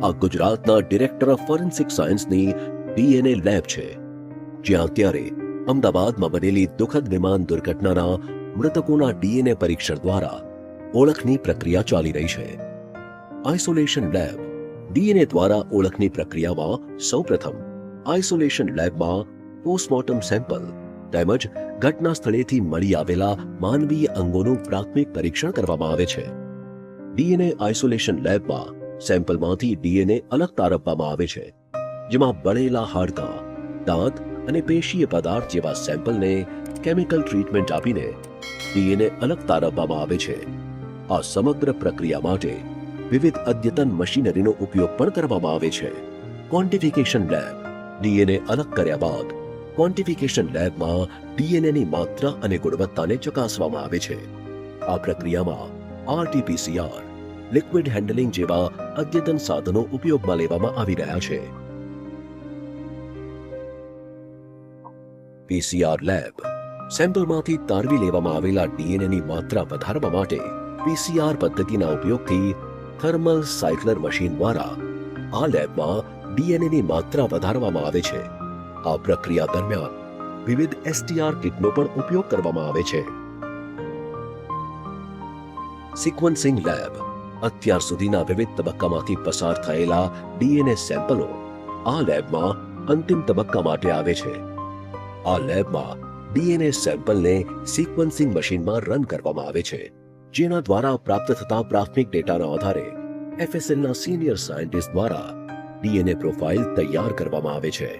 આ ગુજરાતના director of forensic સાયન્સની ડીએનએ લેબ છે, જ્યાં અત્યારે અમદાવાદમાં બનેલી દુઃખદ વિમાન દુર્ઘટનાના મૃતકોના ડીએનએ પરીક્ષણ દ્વારા ઓળખની પ્રક્રિયા ચાલી રહી છે. આઇસોલેશન લેબ ડીએનએ દ્વારા ઓળખની પ્રક્રિયામાં સૌપ્રથમ આઇસોલેશન લેબમાં પોસ્ટમોર્ટમ સેમ્પલ તેમજ ઘટના સ્થળેથી મળી આવેલા માનવીય અંગોનું પ્રાથમિક પરીક્ષણ કરવામાં આવે છે. ડીએનએ આઇસોલેશન લેબમાં સેમ્પલમાંથી ડીએનએ અલગ તારવવામાં આવે છે, જેમાં બળેલા હાડકાં, દાંત અને પેશીય પદાર્થ જેવા સેમ્પલને કેમિકલ ટ્રીટમેન્ટ આપીને ડીએનએ અલગ તારવવામાં આવે છે. આ સમગ્ર પ્રક્રિયા માટે વિવિધ અદ્યતન મશીનરીનો ઉપયોગ પણ કરવામાં આવે છે. ક્વોન્ટિફિકેશન લેબ ડીએનએ અલગ કર્યા બાદ ક્વોન્ટિફિકેશન લેબમાં ડીએનએની માત્રા અને ગુણવત્તાને ચકાસવામાં આવે છે. આ પ્રક્રિયામાં આરટીપીસીઆર, લિક્વિડ હેન્ડલિંગ જેવા અદ્યતન સાધનો ઉપયોગમાં લેવામાં આવી રહ્યા છે. પીસીઆર લેબ સેમ્પલમાંથી તારવી લેવામાં આવેલા ડીએનએની માત્રા વધારવા માટે પીસીઆર પદ્ધતિના ઉપયોગથી થર્મલ સાયક્લર મશીન દ્વારા આ લેબમાં ડીએનએની માત્રા વધારવામાં આવે છે. આ પ્રક્રિયા દરમિયાન વિવિધ એસટીઆર કિટનો પણ ઉપયોગ કરવામાં આવે છે. સિક્વન્સિંગ લેબ અત્યાર સુધીના વિવિધ તબક્કામાંથી પસાર થયેલા ડીએનએ સેમ્પલો આ લેબમાં અંતિમ તબક્કા માટે આવે છે. આ લેબમાં ડીએનએ સેમ્પલને સિક્વન્સિંગ મશીનમાં રન કરવામાં આવે છે, જેના દ્વારા પ્રાપ્ત થતા પ્રાથમિક ડેટાના આધારે એફએસએલના સિનિયર સાયન્ટિસ્ટ દ્વારા ડીએનએ પ્રોફાઇલ તૈયાર કરવામાં આવે છે.